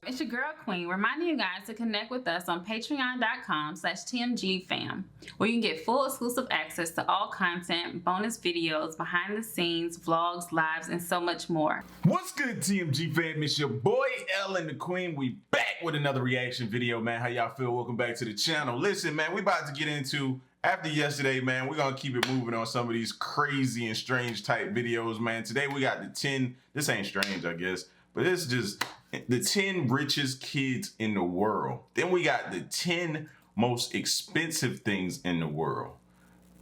It's your girl Queen, reminding you guys to connect with us on patreon.com/TMG Fam, where you can get full exclusive access to all content, bonus videos, behind the scenes, vlogs, lives, and so much more. What's good, TMG Fam? It's your boy L and the Queen. We back with another reaction video, man. How y'all feel? Welcome back to the channel. Listen, man, we about to get into, after yesterday, man, we're gonna keep it moving on some of these crazy and strange type videos, man. Today we got the 10, this ain't strange, I guess, but it's just the 10 richest kids in the world. Then we got the 10 most expensive things in the world.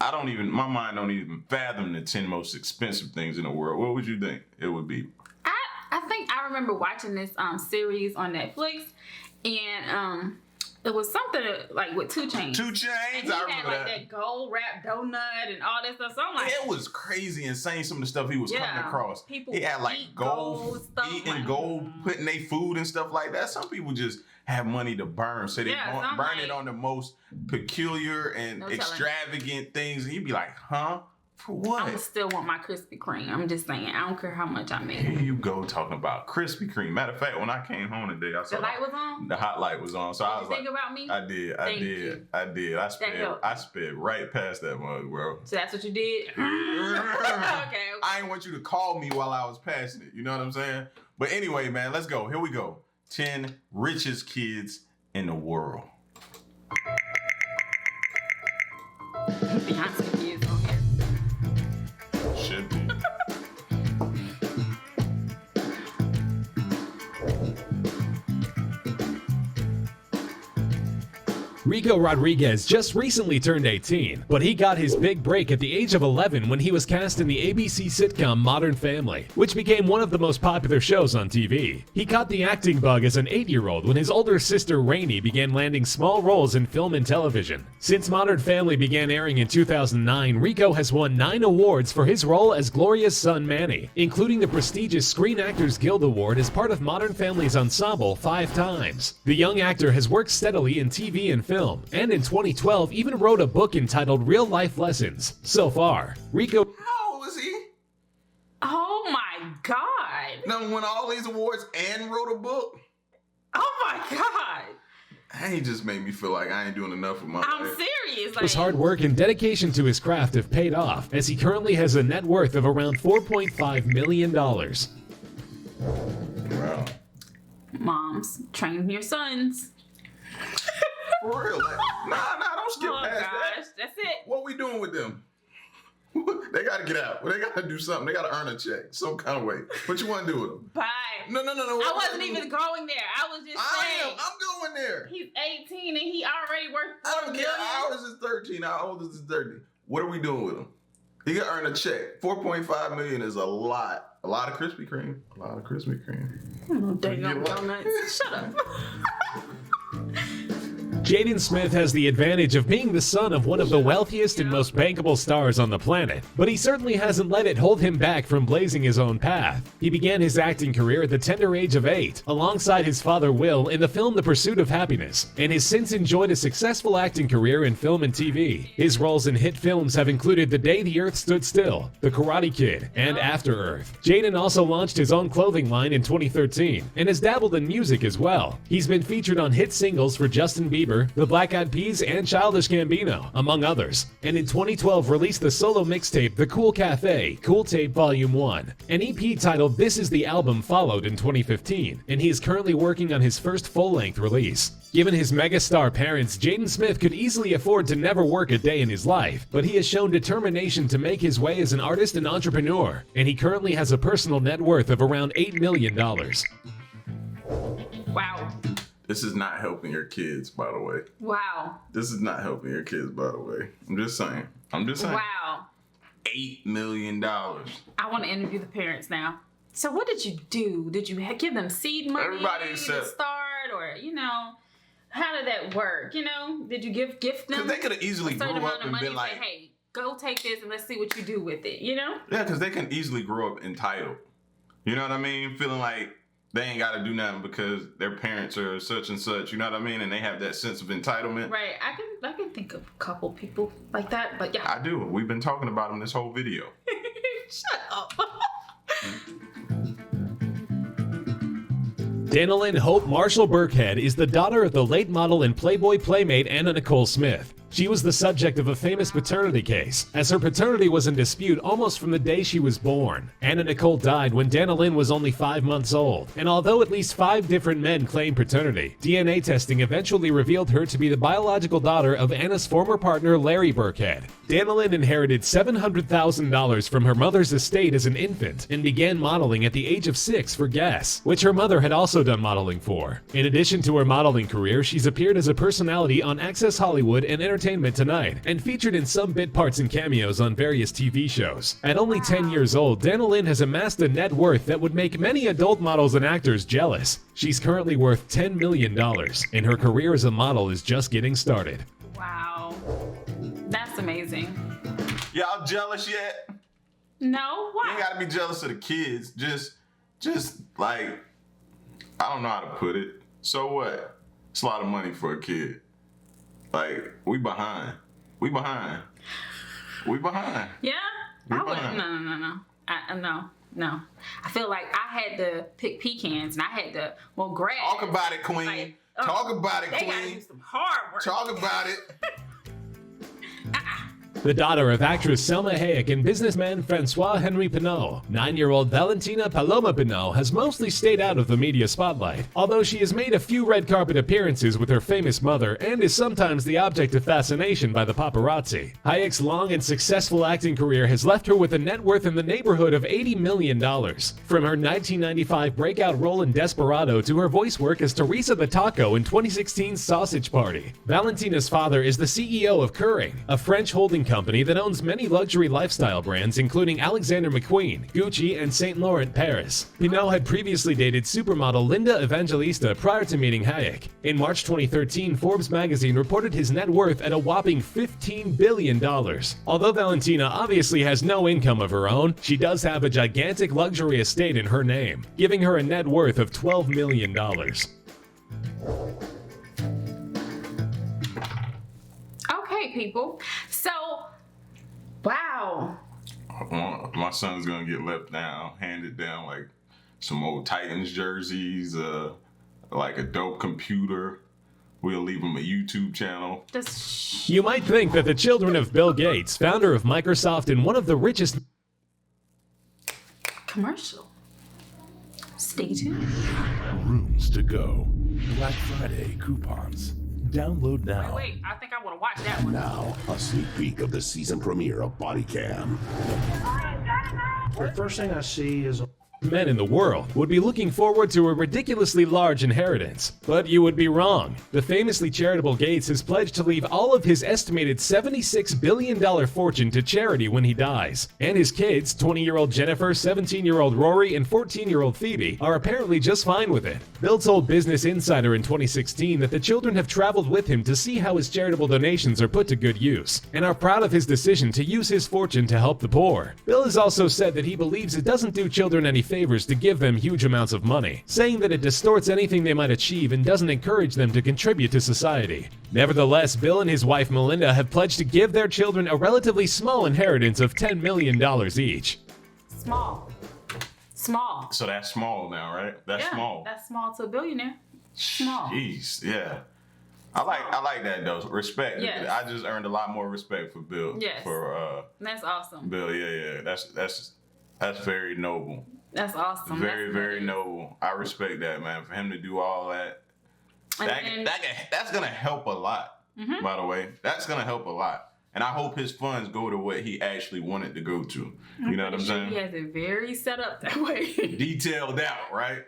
My mind don't even fathom the 10 most expensive things in the world. What would you think it would be? I think I remember watching this series on Netflix, and it was something like with 2 Chainz. 2 Chainz, and he I had remember like that gold wrapped donut and all that stuff. So I'm like, it was crazy, insane. Some of the stuff he was coming across. People he had like gold stuff, eating gold, putting their food and stuff like that. Some people just have money to burn, so they burn it on the most peculiar and extravagant things. And you'd be like, huh? For what? I still want my Krispy Kreme. I'm just saying, I don't care how much I make. Here you go talking about Krispy Kreme. Matter of fact, when I came home today, I saw the light was on. The hot light was on, so I was like, think about me? I did. I sped right past that mug, bro. So that's what you did? Okay. I didn't want you to call me while I was passing it. You know what I'm saying? But anyway, man, let's go. Here we go. 10 richest kids in the world. Beyonce kids on here. Should be. Rico Rodriguez just recently turned 18, but he got his big break at the age of 11 when he was cast in the ABC sitcom Modern Family, which became one of the most popular shows on TV. He caught the acting bug as an 8-year-old when his older sister Rainey began landing small roles in film and television. Since Modern Family began airing in 2009, Rico has won 9 awards for his role as Gloria's son Manny, including the prestigious Screen Actors Guild Award as part of Modern Family's ensemble 5 times. The young actor has worked steadily in TV and film, and in 2012 even wrote a book entitled Real Life Lessons. So far, Rico... How old is he? Oh my God. Done won all these awards and wrote a book? Oh my God. He just made me feel like I ain't doing enough with my life. I'm serious. His hard work and dedication to his craft have paid off, as he currently has a net worth of around $4.5 million. Wow. Moms, train your sons. For real, like, nah, don't skip past that. That's it. What we doing with them? They gotta get out. They gotta do something. They gotta earn a check some kind of way. What you want to do with them? Bye. No. I wasn't even going there. I was just saying. I'm going there. He's 18 and he already worth $4 I don't care. Ours is 13. How old is his 30? What are we doing with him? He can earn a check. $4.5 million is a lot. A lot of Krispy Kreme. A lot of Krispy Kreme. Dang on donuts. Shut up. Jaden Smith has the advantage of being the son of one of the wealthiest and most bankable stars on the planet, but he certainly hasn't let it hold him back from blazing his own path. He began his acting career at the tender age of 8, alongside his father Will in the film The Pursuit of Happiness, and has since enjoyed a successful acting career in film and TV. His roles in hit films have included The Day the Earth Stood Still, The Karate Kid, and After Earth. Jaden also launched his own clothing line in 2013, and has dabbled in music as well. He's been featured on hit singles for Justin Bieber, the Black Eyed Peas, and Childish Gambino, among others, and in 2012 released the solo mixtape The Cool Cafe, Cool Tape Volume 1. An EP titled This Is the Album followed in 2015, and he is currently working on his first full-length release. Given his megastar parents, Jaden Smith could easily afford to never work a day in his life, but he has shown determination to make his way as an artist and entrepreneur, and he currently has a personal net worth of around $8 million. Wow. This is not helping your kids, by the way. Wow. This is not helping your kids, by the way. I'm just saying. Wow. $8 million. I want to interview the parents now. So what did you do? Did you give them seed money to start, or how did that work? Did you gift them? Because they could have easily grew up and been like, say, hey, go take this and let's see what you do with it. Yeah, because they can easily grow up entitled. You know what I mean? Feeling like they ain't got to do nothing because their parents are such and such, you know what I mean? And they have that sense of entitlement. Right. I can think of a couple people like that, but yeah. I do. We've been talking about them this whole video. Shut up. Danilyn Hope Marshall Burkhead is the daughter of the late model and Playboy playmate Anna Nicole Smith. She was the subject of a famous paternity case, as her paternity was in dispute almost from the day she was born. Anna Nicole died when Danilyn was only 5 months old, and although at least 5 different men claimed paternity, DNA testing eventually revealed her to be the biological daughter of Anna's former partner Larry Burkhead. Danilyn inherited $700,000 from her mother's estate as an infant and began modeling at the age of 6 for Guess, which her mother had also done modeling for. In addition to her modeling career, she's appeared as a personality on Access Hollywood and Entertainment Tonight, and featured in some bit parts and cameos on various TV shows. At only 10 years old, Danilyn has amassed a net worth that would make many adult models and actors jealous. She's currently worth $10 million, and her career as a model is just getting started. Wow. That's amazing. Y'all jealous yet? No? Why? You ain't gotta be jealous of the kids. Just like, I don't know how to put it. So what? It's a lot of money for a kid. Like, we behind. We behind. Yeah? We I would. behind. No. I feel like I had to pick pecans and I had to, grab. Talk about it, queen. Like, Talk about it, they gotta queen. do some hard work. Talk about it. The daughter of actress Selma Hayek and businessman Francois Henry Pinault, 9-year-old Valentina Paloma Pinault has mostly stayed out of the media spotlight, although she has made a few red carpet appearances with her famous mother and is sometimes the object of fascination by the paparazzi. Hayek's long and successful acting career has left her with a net worth in the neighborhood of $80 million. From her 1995 breakout role in Desperado to her voice work as Teresa the Taco in 2016's Sausage Party, Valentina's father is the CEO of Kering, a French holding company that owns many luxury lifestyle brands including Alexander McQueen, Gucci, and Saint Laurent Paris. Pinault had previously dated supermodel Linda Evangelista prior to meeting Hayek. In March 2013, Forbes magazine reported his net worth at a whopping $15 billion. Although Valentina obviously has no income of her own, she does have a gigantic luxury estate in her name, giving her a net worth of $12 million. Okay, people. So, wow. My son's gonna get left down, handed down like some old Titans jerseys, like a dope computer. We'll leave him a YouTube channel. You might think that the children of Bill Gates, founder of Microsoft and one of the richest... Commercial. Stay tuned. Rooms to go. Black Friday coupons. Download now. Wait, I think I want to watch that one. Now, a sneak peek of the season premiere of Body Cam. The first thing I see is men in the world would be looking forward to a ridiculously large inheritance. But you would be wrong. The famously charitable Gates has pledged to leave all of his estimated $76 billion fortune to charity when he dies. And his kids, 20-year-old Jennifer, 17-year-old Rory, and 14-year-old Phoebe, are apparently just fine with it. Bill told Business Insider in 2016 that the children have traveled with him to see how his charitable donations are put to good use, and are proud of his decision to use his fortune to help the poor. Bill has also said that he believes it doesn't do children any favors to give them huge amounts of money, saying that it distorts anything they might achieve and doesn't encourage them to contribute to society. Nevertheless, Bill and his wife Melinda have pledged to give their children a relatively small inheritance of $10 million each. Small. So that's small now, right? That's small. That's small to a billionaire. Small. Jeez, yeah. I like that though. Respect. Yes. I just earned a lot more respect for Bill. Yes. For That's awesome. Bill, yeah. That's very noble. That's awesome. Very noble. I respect that, man. For him to do all that. That's gonna help a lot. Mm-hmm. By the way, that's gonna help a lot. And I hope his funds go to what he actually wanted to go to. You know what I'm saying? He has it very set up that way. Detailed out, right?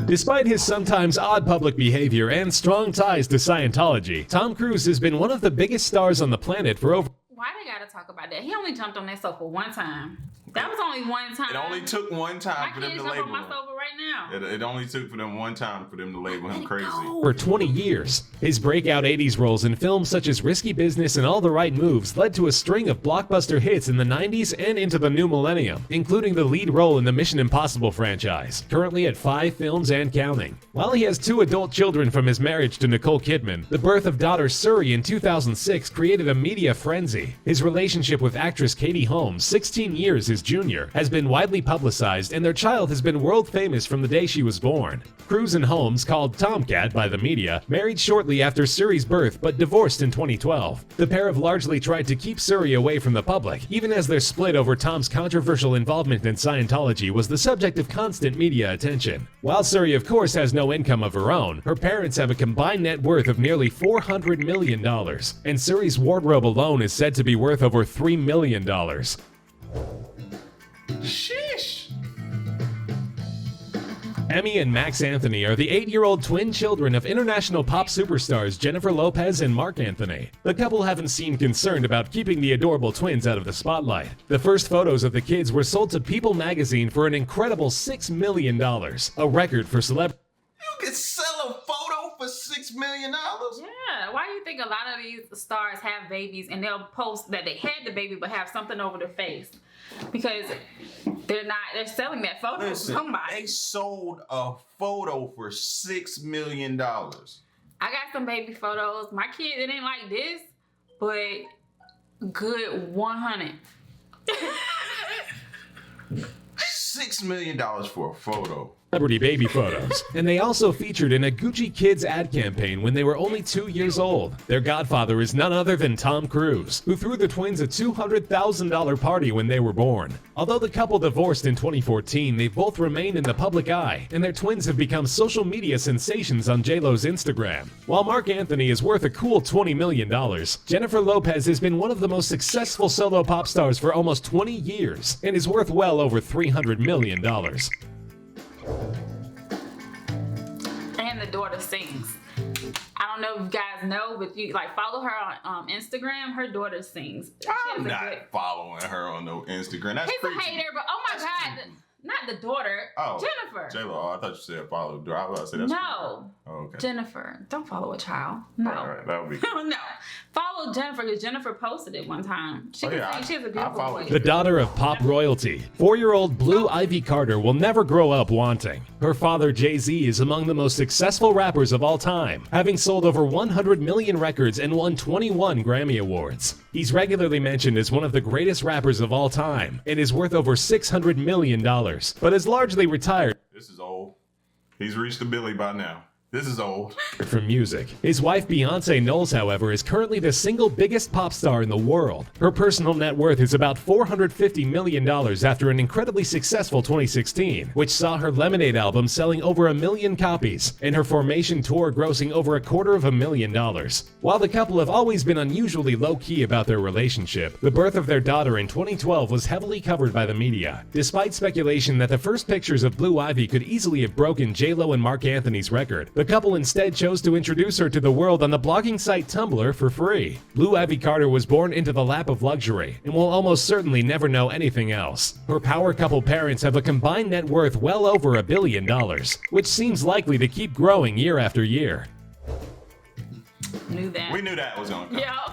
Despite his sometimes odd public behavior and strong ties to Scientology, Tom Cruise has been one of the biggest stars on the planet for over... Why they gotta talk about that? He only jumped on that sofa one time. That was only one time. It only took one time for them to label him. My kids jump on my sofa right now. It only took for them one time for them to label him crazy. For 20 years. His breakout 80s roles in films such as Risky Business and All the Right Moves led to a string of blockbuster hits in the 90s and into the new millennium, including the lead role in the Mission Impossible franchise, currently at 5 films and counting. While he has 2 adult children from his marriage to Nicole Kidman, the birth of daughter Suri in 2006 created a media frenzy. His relationship with actress Katie Holmes, 16 years his junior, has been widely publicized, and their child has been world famous from the day she was born. Cruise and Holmes, called Tomcat by the media, married shortly after Suri's birth but divorced in 2012. The pair have largely tried to keep Suri away from the public, even as their split over Tom's controversial involvement in Scientology was the subject of constant media attention. While Suri of course has no income of her own, her parents have a combined net worth of nearly $400 million, and Suri's wardrobe alone is said to be worth over $3 million. Sheesh. Emmy and Max Anthony are the 8-year-old twin children of international pop superstars Jennifer Lopez and Mark Anthony. The couple haven't seemed concerned about keeping the adorable twins out of the spotlight. The first photos of the kids were sold to People magazine for an incredible $6 million, a record for celebrities. You can sell a photo for $6 million? Yeah, why do you think a lot of these stars have babies and they'll post that they had the baby but have something over their face? Because they're selling that photo to somebody. They sold a photo for $6 million. I got some baby photos. My kid, it ain't like this, but good 100. $6 million for a photo. Celebrity baby photos, and they also featured in a Gucci Kids ad campaign when they were only 2 years old. Their godfather is none other than Tom Cruise, who threw the twins a $200,000 party when they were born. Although the couple divorced in 2014, they've both remained in the public eye, and their twins have become social media sensations on J-Lo's Instagram. While Mark Anthony is worth a cool $20 million, Jennifer Lopez has been one of the most successful solo pop stars for almost 20 years, and is worth well over $300 million. And the daughter sings. I don't know if you guys know, but you follow her on Instagram. Her daughter sings. I'm not following her on no Instagram. That's He's creepy. a hater, but oh my God, not the daughter. Oh, Jennifer. J-Lo, I thought you said follow. I was about to say that's No. creepy. Oh, okay. Jennifer, don't follow a child. No. All right, that would be. No. Follow Jennifer because Jennifer posted it one time. She can sing. She has a beautiful voice. The daughter of pop royalty, 4-year-old Blue Ivy Carter will never grow up wanting. Her father, Jay-Z, is among the most successful rappers of all time, having sold over 100 million records and won 21 Grammy Awards. He's regularly mentioned as one of the greatest rappers of all time and is worth over $600 million, but is largely retired. This is old. He's reached the Billy by now. This is old. From music. His wife Beyonce Knowles, however, is currently the single biggest pop star in the world. Her personal net worth is about $450 million after an incredibly successful 2016, which saw her Lemonade album selling over 1 million copies, and her Formation tour grossing over $250,000. While the couple have always been unusually low-key about their relationship, the birth of their daughter in 2012 was heavily covered by the media, despite speculation that the first pictures of Blue Ivy could easily have broken J-Lo and Mark Anthony's record. The couple instead chose to introduce her to the world on the blogging site Tumblr for free. Blue Ivy Carter was born into the lap of luxury and will almost certainly never know anything else. Her power couple parents have a combined net worth well over $1 billion, which seems likely to keep growing year after year. Knew that. We knew that was going to come. Yeah.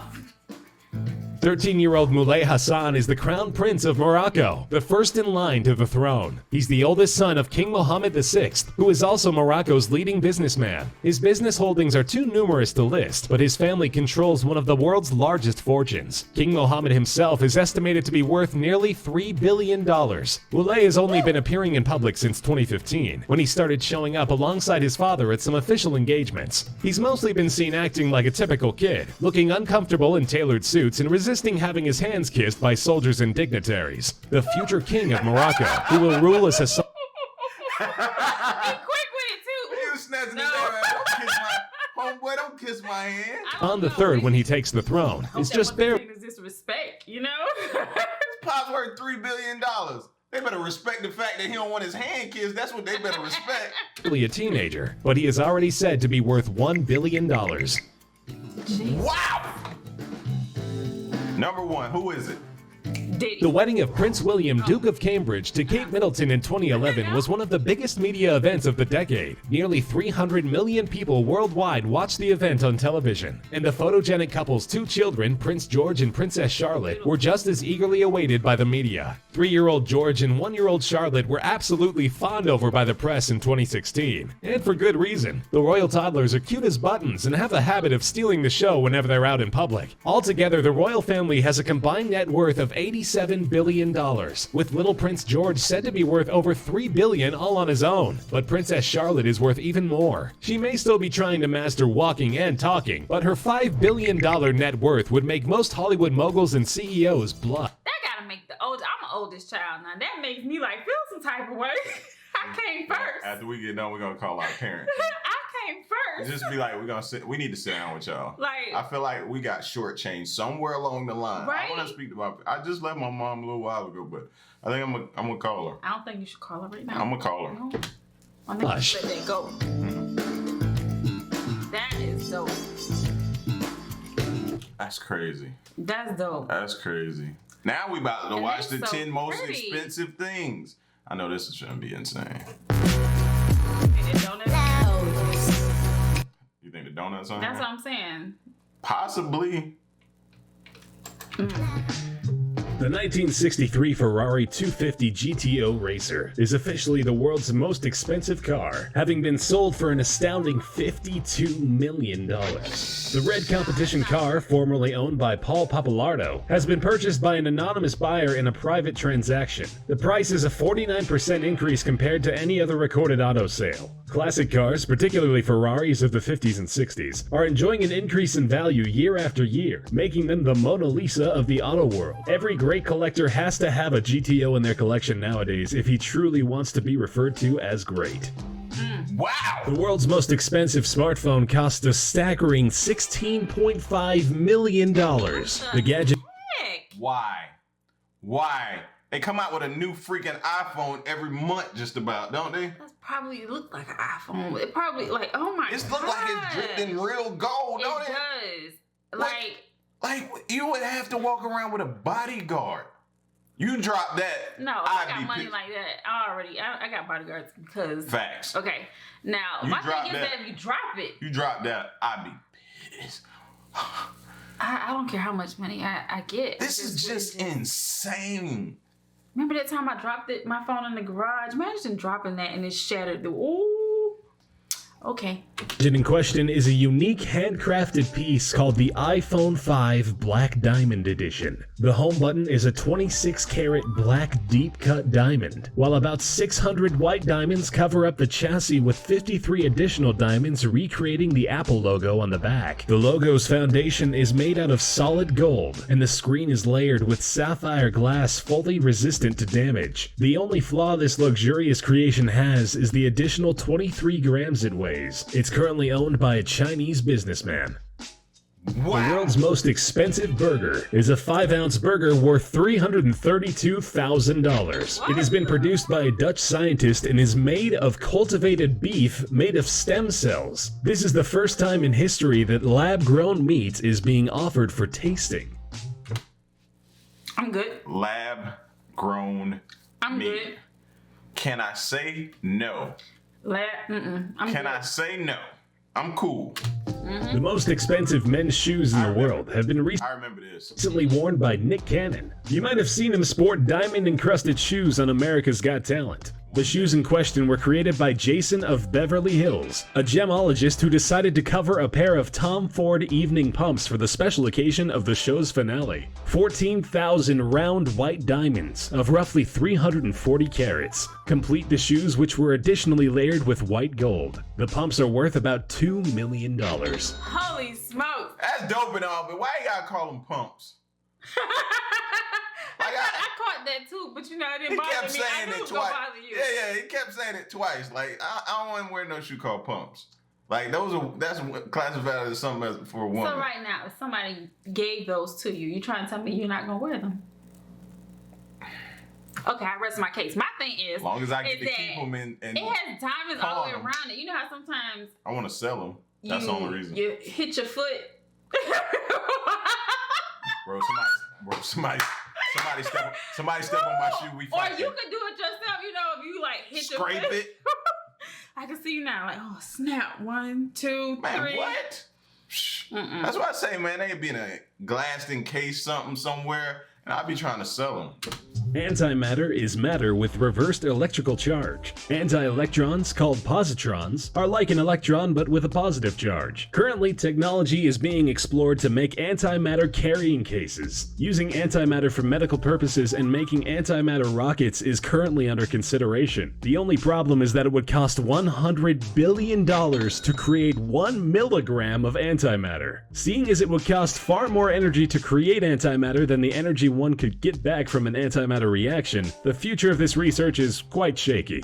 13-year-old Moulay Hassan is the crown prince of Morocco, the first in line to the throne. He's the oldest son of King Mohammed VI, who is also Morocco's leading businessman. His business holdings are too numerous to list, but his family controls one of the world's largest fortunes. King Mohammed himself is estimated to be worth nearly $3 billion. Moulay has only been appearing in public since 2015, when he started showing up alongside his father at some official engagements. He's mostly been seen acting like a typical kid, looking uncomfortable in tailored suits and resisting having his hands kissed by soldiers and dignitaries. The future king of Morocco, who will rule as Hassan. Be quick with it too. He was snatching his hair. Don't kiss my homeboy. Don't kiss my hand. On the third when he takes the throne, is just barely disrespect, you know? His pop's worth $3 billion. They better respect the fact that he don't want his hand kissed. That's what they better respect. a teenager, but he is already said to be worth $1 billion. Wow. Number one, who is it? The wedding of Prince William, Duke of Cambridge, to Kate Middleton in 2011 was one of the biggest media events of the decade. Nearly 300 million people worldwide watched the event on television, and the photogenic couple's 2 children, Prince George and Princess Charlotte, were just as eagerly awaited by the media. 3-year-old George and 1-year-old Charlotte were absolutely fawned over by the press in 2016, and for good reason. The royal toddlers are cute as buttons and have a habit of stealing the show whenever they're out in public. Altogether, the royal family has a combined net worth of $87 billion, with little Prince George said to be worth over $3 billion all on his own. But Princess Charlotte is worth even more. She may still be trying to master walking and talking, but her $5 billion net worth would make most Hollywood moguls and CEOs blush. That gotta make I'm the oldest child now. That makes me like feel some type of way. I came first. After we get done, we're gonna call our parents. I came first. Just be like, we need to sit down with y'all. Like, I feel like we got shortchanged somewhere along the line. Right? I want to speak to I just left my mom a little while ago, but I think I'm gonna call her. I don't think you should call her right now. I'm gonna call her. No. I think you should let that go. That is dope. That's crazy. That's dope. That's crazy. Now we about to And watch the it's so 10 most pretty. expensive things. I know this is gonna be insane. And the donuts. You think the donuts on That's here? what I'm saying. Possibly. The 1963 Ferrari 250 GTO Racer is officially the world's most expensive car, having been sold for an astounding $52 million. The red competition car, formerly owned by Paul Pappalardo, has been purchased by an anonymous buyer in a private transaction. The price is a 49% increase compared to any other recorded auto sale. Classic cars, particularly Ferraris of the 50s and 60s, are enjoying an increase in value year after year, making them the Mona Lisa of the auto world. Every great collector has to have a GTO in their collection nowadays if he truly wants to be referred to as great. Wow. The world's most expensive smartphone costs a staggering $16.5 million. The gadget Heck. Why? They come out with a new freaking iPhone every month just about, don't they? That's probably look like an iPhone. It probably like, oh my god. It's look like it's dripped in real gold, don't it? It does. Like you would have to walk around with a bodyguard. You drop that. No, I got money like that. I got bodyguards because. Facts. Okay. Now, You my drop thing is that. that if you drop it, You drop that, I'd be pissed. I don't care how much money I get. This is just insane. Remember that time I dropped my phone in the garage? Imagine dropping that and it shattered. Ooh. Okay. in question is a unique handcrafted piece called the iPhone 5 Black Diamond Edition. The home button is a 26-karat black deep-cut diamond, while about 600 white diamonds cover up the chassis with 53 additional diamonds recreating the Apple logo on the back. The logo's foundation is made out of solid gold, and the screen is layered with sapphire glass fully resistant to damage. The only flaw this luxurious creation has is the additional 23 grams it weighs. It's currently owned by a Chinese businessman. Wow. The world's most expensive burger is a 5-ounce burger worth $332,000. It has been produced by a Dutch scientist and is made of cultivated beef made of stem cells. This is the first time in history that lab-grown meat is being offered for tasting. I'm good. Lab-grown I'm meat. good. Can I say no? I'm Can good. I say no? I'm cool. The most expensive men's shoes in the world have been I remember this. recently worn by Nick Cannon. You might have seen him sport diamond-encrusted shoes on America's Got Talent. The shoes in question were created by Jason of Beverly Hills, a gemologist who decided to cover a pair of Tom Ford evening pumps for the special occasion of the show's finale. 14,000 round white diamonds of roughly 340 carats complete the shoes, which were additionally layered with white gold. The pumps are worth about $2 million. Holy smokes. That's dope and all, but why you gotta call them pumps? I caught that too, but you know, it didn't He bother kept me. saying I knew it it was gonna twice. bother you. Yeah, he kept saying it twice. Like I don't want to wear no shoe called pumps. Like that's classified as something for a woman. So right now, if somebody gave those to you, you trying to tell me you're not gonna wear them? Okay, I rest my case. My thing is, As long as I get is to that keep them in, it has diamonds all the way Hold on. around it. You know how sometimes I want to sell them. That's the only reason. you hit your foot. Bro, somebody Somebody step on my shoe. We fight. Or you could do it yourself. You know, if you like hit Scrape your it. I can see you now. Like, oh snap! 1, 2, 3. Man, what? That's what I say, man. They be in a glassed encased something somewhere, and I be trying to sell them. Antimatter is matter with reversed electrical charge. Anti-electrons, called positrons, are like an electron but with a positive charge. Currently, technology is being explored to make antimatter carrying cases. Using antimatter for medical purposes and making antimatter rockets is currently under consideration. The only problem is that it would cost $100 billion to create 1 milligram of antimatter. Seeing as it would cost far more energy to create antimatter than the energy one could get back from an antimatter reaction, the future of this research is quite shaky.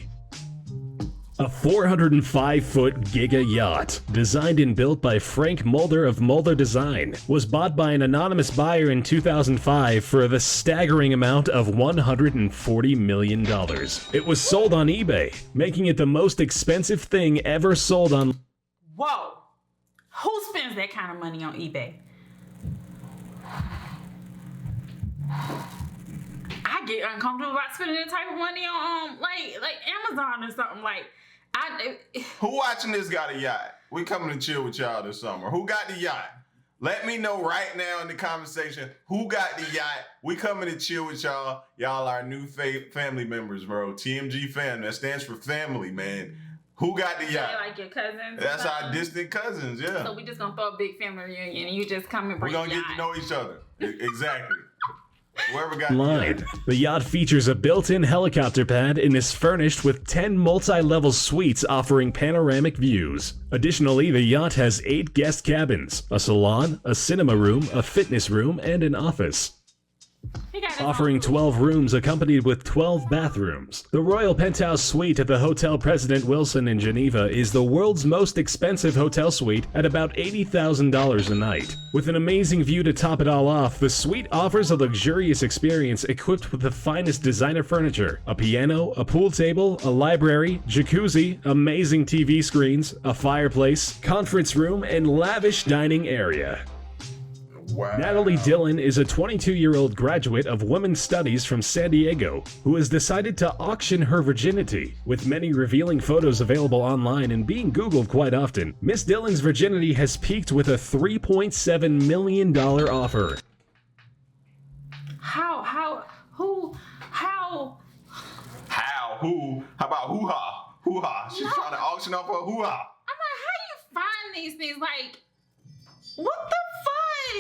A 405-foot Giga yacht, designed and built by Frank Mulder of Mulder Design, was bought by an anonymous buyer in 2005 for the staggering amount of $140 million. It was sold on eBay, making it the most expensive thing ever sold on... Whoa! Who spends that kind of money on eBay? I get uncomfortable about spending that type of money on like Amazon or something. Like, Who watching this got a yacht? We coming to chill with y'all this summer. Who got the yacht? Let me know right now in the conversation who got the yacht. We coming to chill with y'all. Y'all are new family members, bro. TMG Fam. That stands for family, man. Who got the yacht? like your cousins. That's our distant cousins, yeah. So we just gonna throw a big family reunion and you just come and bring We're gonna the get to yacht. know each other. Exactly. Whoever got Line. The yacht features a built-in helicopter pad and is furnished with 10 multi-level suites offering panoramic views. Additionally, the yacht has 8 guest cabins, a salon, a cinema room, a fitness room, and an office. He got his Offering own- 12 rooms accompanied with 12 bathrooms. The Royal Penthouse Suite at the Hotel President Wilson in Geneva is the world's most expensive hotel suite at about $80,000 a night. With an amazing view to top it all off, the suite offers a luxurious experience equipped with the finest designer furniture, a piano, a pool table, a library, jacuzzi, amazing TV screens, a fireplace, conference room, and lavish dining area. Wow. Natalie Dillon is a 22-year-old graduate of women's studies from San Diego who has decided to auction her virginity. With many revealing photos available online and being Googled quite often, Miss Dillon's virginity has peaked with a $3.7 million offer. Who? How about hoo-ha? Hoo-ha. She's trying to auction off her hoo-ha. I'm like, how you find these things? Like, what the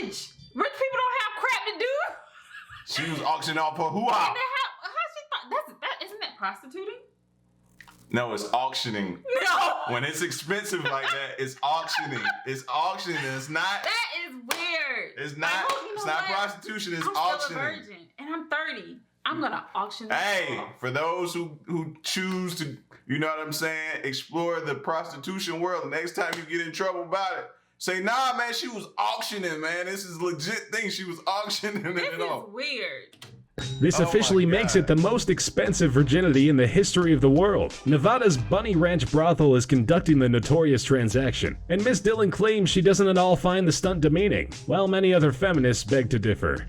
fudge? Rich people don't have crap to do. She was auctioning off her And hoo-ha. then how she thought isn't that prostituting? No, it's auctioning. No. When it's expensive like that, it's auctioning. It's auctioning. It's not. That is weird. It's not. Like, oh, you It's know not what? prostitution. It's I'm auctioning. still a virgin, and I'm 30. I'm gonna auction this Hey, off. for those who choose to, you know what I'm saying, explore the prostitution world, the next time you get in trouble about it, say, nah, man, she was auctioning, man. This is a legit thing. She was auctioning This it is off. weird. This Oh my officially makes God. it the most expensive virginity in the history of the world. Nevada's Bunny Ranch brothel is conducting the notorious transaction, and Miss Dillon claims she doesn't at all find the stunt demeaning, while many other feminists beg to differ.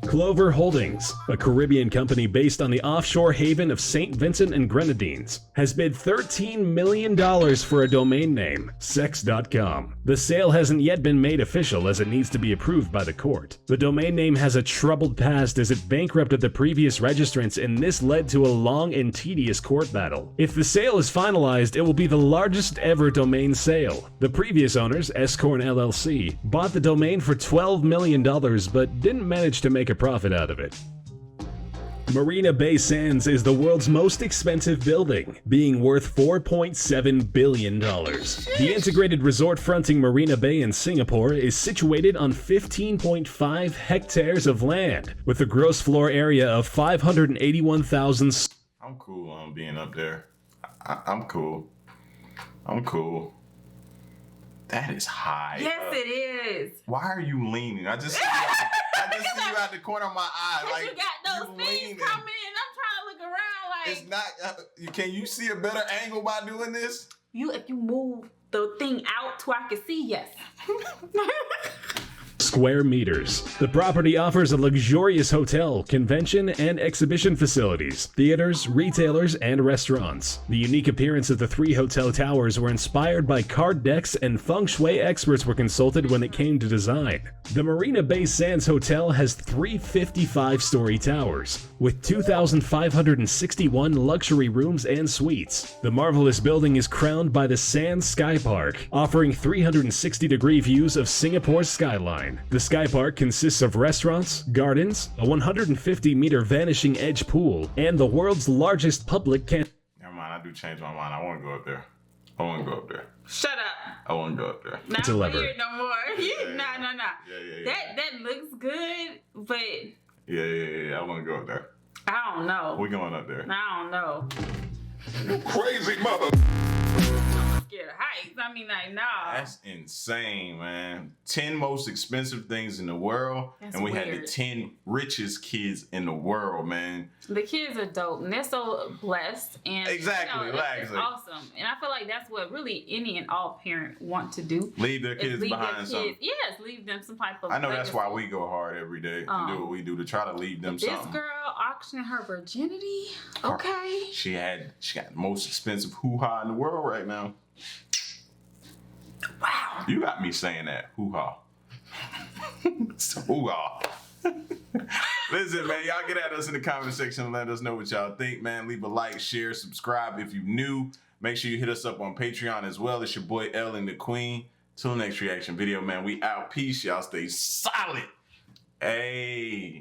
Clover Holdings, a Caribbean company based on the offshore haven of St. Vincent and Grenadines, has bid $13 million for a domain name, sex.com. The sale hasn't yet been made official as it needs to be approved by the court. The domain name has a troubled past as it bankrupted the previous registrants, and this led to a long and tedious court battle. If the sale is finalized, it will be the largest ever domain sale. The previous owners, Escorn LLC, bought the domain for $12 million but didn't manage to make a profit out of it. Marina Bay Sands is the world's most expensive building, being worth $4.7 billion. The integrated resort fronting Marina Bay in Singapore is situated on 15.5 hectares of land, with a gross floor area of 581,000. I'm cool on being up there. I'm cool. I'm cool. That is high. Yes, up. it is. Why are you leaning? I just see you out the corner of my eye. Cause Like, you got those you things leaning. coming, and I'm trying to look around like It's not. Can you see a better angle by doing this? if you move the thing out to where I can see, yes. square meters. The property offers a luxurious hotel, convention and exhibition facilities, theaters, retailers, and restaurants. The unique appearance of the 3 hotel towers were inspired by card decks, and feng shui experts were consulted when it came to design. The Marina Bay Sands Hotel has 3 55-story towers, with 2,561 luxury rooms and suites. The marvelous building is crowned by the Sands Sky Park, offering 360-degree views of Singapore's skyline. The Sky Park consists of restaurants, gardens, a 150-meter vanishing edge pool, and the world's largest public Never mind, I do change my mind. I want to go up there. I want to go up there. Shut up. I want to go up there. Not Deliver. here no more. No. Yeah. That looks good, but Yeah. I want to go up there. I don't know. We're going up there. I don't know. Crazy mother. Scared of heights. I mean, like, nah. That's insane, man. 10 most expensive things in the world. That's and we had weird. the 10 richest kids in the world, man. The kids are dope, and they're so blessed, and Exactly, that's exactly. awesome. And I feel like that's what really any and all parent want to do. Leave their is kids leave behind their kids, something. yes, leave them some type of. I know that's why legacy. we go hard every day and do what we do to try to leave them This something. girl auctioning her virginity. Okay. She got the most expensive hoo-ha in the world right now. Wow. You got me saying that. Hoo-ha. It's hoo-ha. Listen, man, y'all get at us in the comment section and let us know what y'all think, man. Leave a like, share, subscribe if you're new. Make sure you hit us up on Patreon as well. It's your boy L and the Queen. Till next reaction video, man. We out. Peace. Y'all stay solid. Hey.